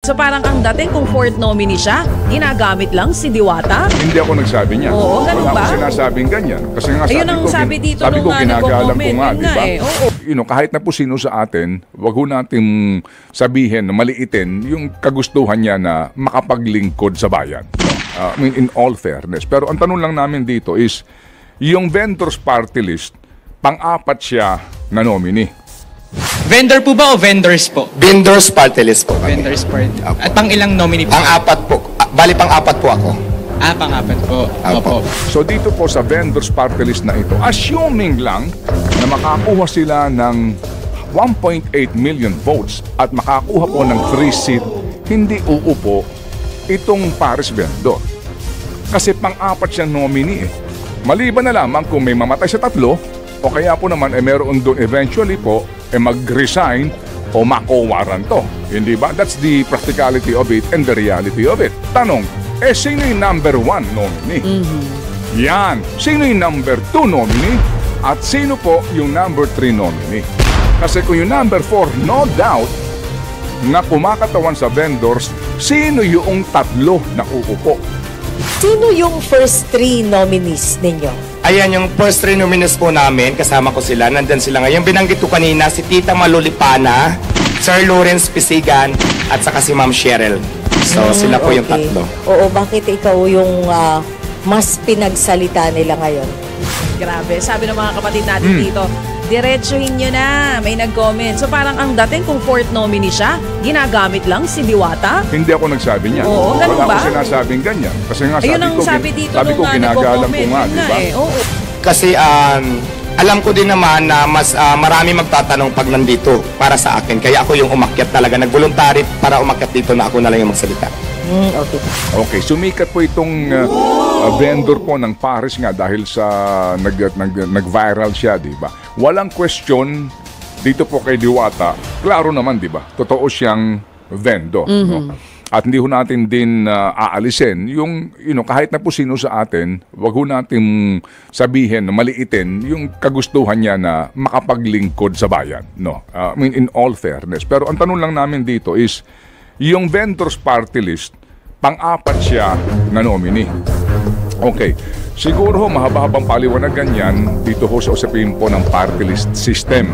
So parang ang dating kung fourth nominee siya, ginagamit lang si Diwata? Hindi ako nagsabi niya. Oo, ganun ba? Wala akong sinasabing ganyan. Kasi nga ayun ang sabi dito sabi ko, nung ginagalang ko nga, di ba? Oo. Kahit na po sino sa atin, wag ho natin sabihin, maliitin yung kagustuhan niya na makapaglingkod sa bayan. I mean, in all fairness. Pero ang tanong lang namin dito is, yung vendors party list, pang-apat siya na nominee. Vendor po ba o vendors po? Vendors party list po. Vendors party. At pang ilang nominee po? Pang-apat po. Bali, pang-apat po ako. Pang-apat po. Opo. So dito po sa vendors party list na ito, assuming lang na makakuha sila ng 1.8 million votes at makakuha po ng 3 seat, hindi uupo itong Paris vendor. Kasi pang-apat siyang nominee. Maliban na lamang kung may mamatay sa tatlo, o kaya po naman meron doon eventually po mag-resign o makowaran to. Hindi ba? That's the practicality of it and the reality of it. Tanong, sino yung number 1 nominee? Yan. Sino yung number 2 nominee? At sino po yung number 3 nominee? Kasi kung yung number 4, no doubt, na kumakatawan sa vendors, sino yung tatlo na uupo? Sino yung first 3 nominees ninyo? Ayan, yung first 3 nominees po namin, kasama ko sila, nandyan sila ngayon. Binanggit ko kanina, si Tita Malulipana, Sir Lawrence Pisigan, at saka si Ma'am Cheryl. So, sila po yung tatlo. Oo, bakit ikaw yung mas pinagsalita nila ngayon? Grabe, sabi ng mga kapatid natin dito, diretsuhin nyo na, may nag-comment. So parang ang dating kung fourth nominee siya, ginagamit lang si Diwata? Hindi ako nagsabi niya. Oo, ganun wala ba? akong sinasabing ganyan. Kasi nga ayun ang sabi dito sabi ko, ginagalang ko nga, di ba? Oo. Kasi alam ko din naman na mas marami magtatanong pag nandito para sa akin. Kaya ako yung umakyat talaga. Nag-voluntary para umakyat dito na ako na lang yung magsalita. Okay. Okay, sumikat po itong vendor po ng Paris nga dahil sa nag-viral siya, di ba? Walang question dito po kay Diwata. Klaro naman, di ba? Totoo siyang vendor. No? At hindi ho natin din aalisin yung, kahit na po sino sa atin, wag ho natin sabihin, maliitin yung kagustuhan niya na makapaglingkod sa bayan. No? I mean, in all fairness. Pero ang tanong lang namin dito is, yung vendors party list, pang-apat siya na nominee. Okay. Siguro mahaba-habang paliwanag ganyan dito ho sa usapin po ng party list system.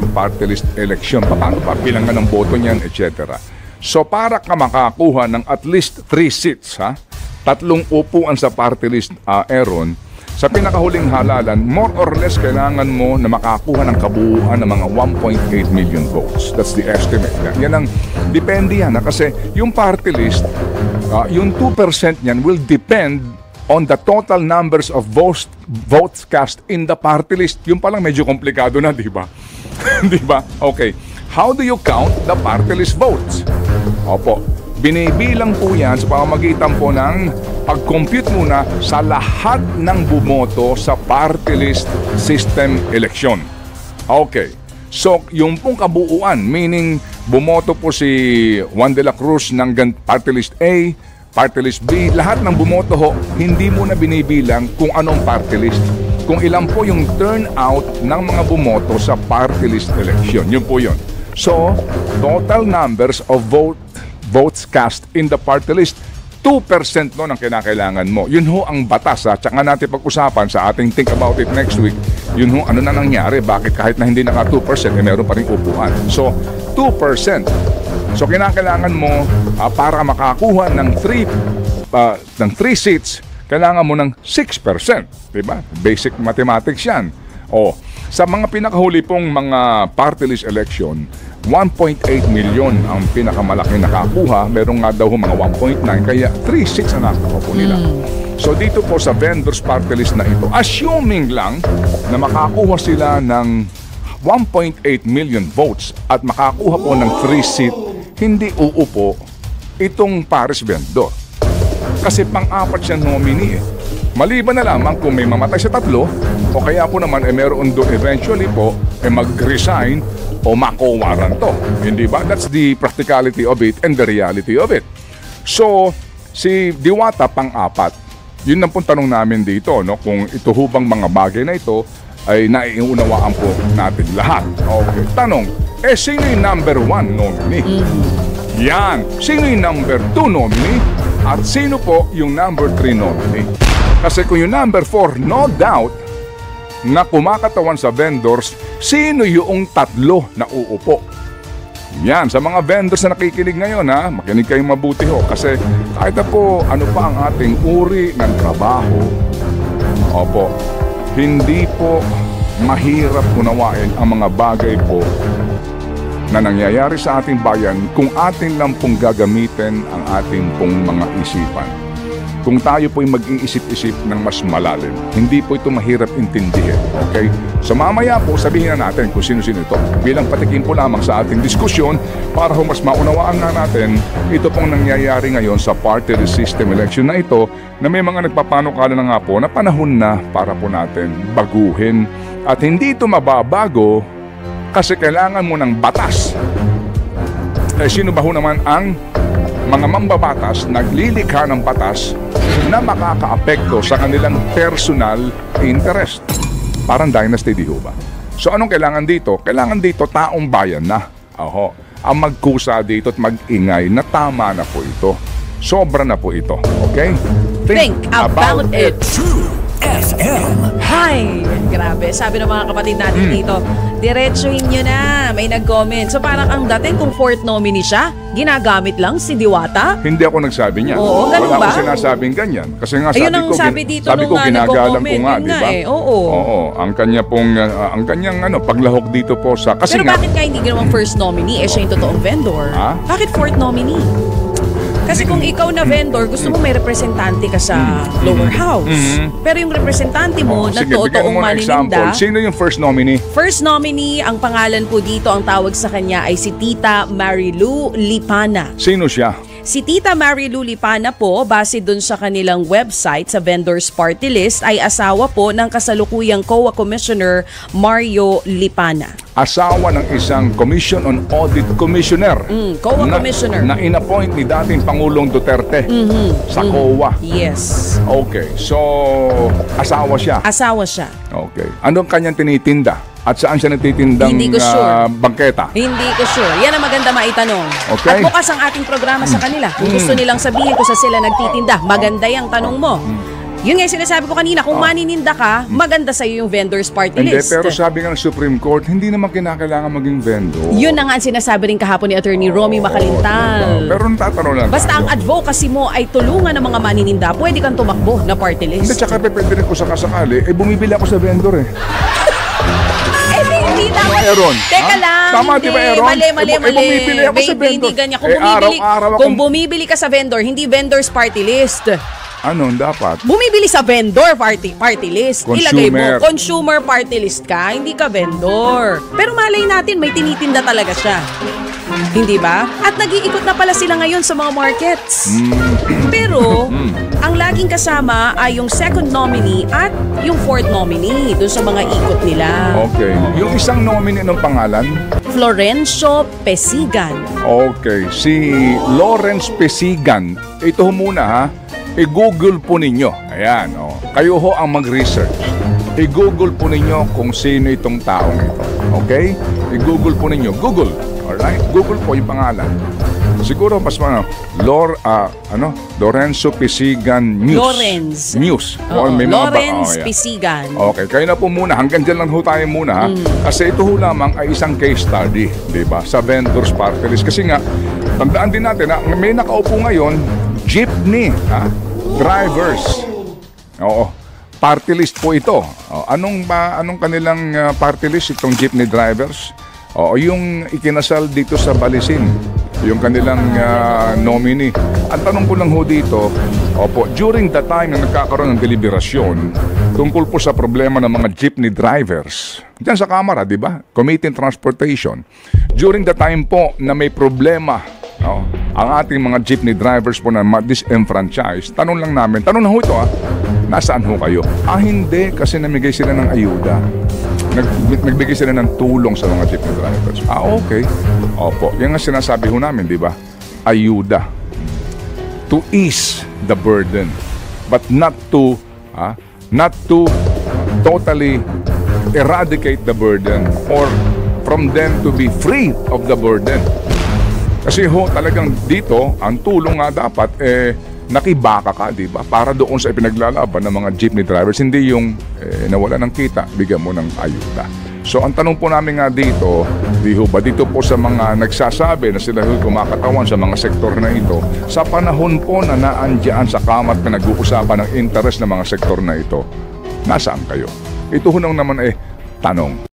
Yung party list election, paano pa bilangan ng boto niyan, etc. So para ka makakuha ng at least 3 seats, 3 upuan sa party list, Aaron, sa pinakahuling halalan, more or less kailangan mo na makakuha ng kabuuan ng mga 1.8 million votes. That's the estimate. Yan ang depende yan. Kasi yung party list, yung 2% niyan will depend on the total numbers of votes cast in the party list. Yung palang medyo komplikado na, di ba? Di ba? Okay. How do you count the party list votes? Opo. Binibilang po yan sa pamamagitan po ng pag-compute muna sa lahat ng bumoto sa party list system election. Okay. So, yung pong kabuuan, meaning bumoto po si Juan de la Cruz ng party list A, party list B, lahat ng bumoto ho, hindi mo na binibilang kung anong party list. Kung ilan po yung turnout ng mga bumoto sa party list election. Yun po yun. So, total numbers of votes cast in the party list, 2% no ang kinakailangan mo. Yun ho ang batas. Tsaka natin pag-usapan sa ating Think About It next week, yun ho ano na nangyari, bakit kahit na hindi naka 2%, meron pa rin upuan. So, 2%. So, kinakailangan mo para makakuha ng 3 seats, kailangan mo ng 6%. Diba? Basic mathematics yan. O, sa mga pinakahuli pong mga party list election, 1.8 million ang pinakamalaki nakakuha. Meron nga daw mga 1.9, kaya 3.6 ang nakakuha po nila. So dito po sa vendors party list na ito, assuming lang na makakuha sila ng 1.8 million votes at makakuha po ng 3 seat, hindi uupo itong Paris vendor. Kasi pang-apat siyang nominee. Maliban na lamang kung may mamatay sa tatlo, o kaya po naman meron doon eventually po mag-resign o makowaran to. Hindi ba? That's the practicality of it and the reality of it. So, si Diwata pang-apat. Yun ang pong tanong namin dito, no? Kung ito hubang mga bagay na ito ay naiunawaan po natin lahat. Okay. Tanong, sino yung number 1 nominee? Yan. Sino yung number 2 nominee? At sino po yung number 3 nominee? Kasi kung yung number 4, no doubt, na kumakatawan sa vendors, sino yung tatlo na uupo? Yan, sa mga vendors na nakikinig ngayon ha, makinig kayong mabuti ho. Kasi kahit na po ano pa ang ating uri ng trabaho, opo, hindi po mahirap unawain ang mga bagay po na nangyayari sa ating bayan kung atin lang pong gagamitin ang ating pong mga isipan. Kung tayo po'y mag-iisip-isip ng mas malalim, hindi po ito mahirap intindihin. Okay? So mamaya po, sabihin na natin kung sino-sino ito. Bilang patikim po lamang sa ating diskusyon para mas maunawaan na natin ito pong nangyayari ngayon sa party system election na ito na may mga nagpapanukala na nga po na panahon na para po natin baguhin. At hindi ito mababago kasi kailangan mo ng batas. Eh sino ba ho naman ang mga mambabatas naglilikha ng batas na makakaapekto sa kanilang personal interest? Parang dynasty, di ho ba? So anong kailangan dito? Kailangan dito taong bayan na. Oho, ang magkusa dito at mag-ingay na tama na po ito. Sobra na po ito. Okay? Think about it. FM. Hi! Grabe, sabi ng mga kapatid natin dito, diretsuhin nyo na, may nag-comment. So parang ang dating kung fourth nominee siya, ginagamit lang si Diwata? Hindi ako nagsabi niyan. Oo, ganun Wala ba? ko sinasabing ganyan. Kasi nga Ayun ang sabi dito sabi nung ko ginagalang ko nagko-comment. nga, Yun di nga ba? eh, oo. Oo, ang kanya pong ang kanyang paglahok dito po sa kasi Pero nga bakit nga hindi ginawang first nominee? Eh siya yung totoong vendor. Ha? Bakit fourth nominee? Kasi kung ikaw na vendor, gusto mo may representante ka sa lower house. Pero yung representante mo na sige, bigyan totoong mo ng example. manininda, Sino yung first nominee? first nominee, ang pangalan po dito, ang tawag sa kanya ay si Tita Marilu Lipana. Sino siya? Si Tita Marilu Lipana po, base dun sa kanilang website sa Vendors Party List, ay asawa po ng kasalukuyang COA Commissioner Mario Lipana. Asawa ng isang Commission on Audit Commissioner. COA Commissioner. Na in-appoint ni dating Pangulong Duterte sa COA. Yes. Okay, so asawa siya. Asawa siya. Okay. Anong kanyang tinitinda? At saan siya nagtitindang Hindi ko sure. bangketa? Hindi ko sure. Yan ang maganda maitanong. Okay. At bukas ang ating programa sa kanila. Kung gusto nilang sabihin kung sa sila nagtitinda, maganda yung tanong mo. Yun nga yung sinasabi ko kanina, kung manininda ka, maganda sa'yo yung vendors party Hindi, list. pero sabi nga ng Supreme Court, hindi naman kinakailangan maging vendor. Yun na nga ang sinasabi rin kahapon ni Attorney Romy Macalintal. Pero natatanong lang. Basta ang advocacy mo ay tulungan ng mga manininda, pwede kang tumakbo na party Hindi, list. tsaka pwede rin ko sakasakali, bumibili ako sa vendor eh. Hindi na. Aaron, Teka ha? lang. Tama, di ba, Aaron? Mali. Bumibili ako sa Baby, hindi vendor. ganyan. Araw-araw Kung bumibili ka sa vendor, hindi vendors party list. Ano, dapat? Bumibili sa vendor party list. Ilagay mo, Consumer. consumer party list ka, hindi ka vendor. Pero malay natin, may tinitinda talaga siya. Hindi ba? At nag-iikot na pala sila ngayon sa mga markets. Pero, ang laging kasama ay yung second nominee at yung fourth nominee doon sa mga ikot nila. Okay. Yung isang nominee ng pangalan? Florencio Pesigan. Okay. Si Lawrence Pesigan. Ito ho muna ha. I-google po ninyo. Ayan. Oh. Kayo ho ang mag-research. I-google po ninyo kung sino itong taong ito. Okay? I-google po ninyo. Google. Alright? Google po yung pangalan. Siguro mas Lorenzo Pesigan News. Lawrence. News. Oo, May mga Lawrence yan. Pesigan. Okay, kayo na po muna. Hanggang dyan lang ho tayo muna. Ha? Kasi ito ho lamang ay isang case study, di ba? Sa vendors party list. Kasi nga, tandaan din natin na may nakaupo ngayon, jeepney, ha? Drivers. Oo. Party list po ito. Anong kanilang party list itong jeepney drivers? Yung ikinasal dito sa Balisin, yung kanilang nominee. Ang tanong ko lang ho dito, during the time na nagkakaroon ng deliberasyon tungkol po sa problema ng mga jeepney drivers, dyan sa Kamara, di ba? Committee on Transportation. During the time po na may problema, ang ating mga jeepney drivers po na disenfranchised, tanong lang namin, tanong na ho ito nasaan ho kayo? Hindi, kasi namigay sila ng ayuda. Nagbigay sila ng tulong sa mga jeepney drivers. Okay. Opo, yan ang sinasabi ho namin, di ba? Ayuda. To ease the burden. But not to totally eradicate the burden or from them to be free of the burden. Kasi ho, talagang dito, ang tulong nga dapat, nakibaka ka, di ba? Para doon sa ipinaglalaban ng mga jeepney drivers, hindi yung nawala ng kita, bigyan mo ng ayuda. So, ang tanong po namin nga dito, di ho ba, dito po sa mga nagsasabi na sila ho kumakatawan sa mga sektor na ito, sa panahon po na naandyan sa kamat na nag-uusapan ng interest ng mga sektor na ito, nasaan kayo? Ito ho nang naman tanong.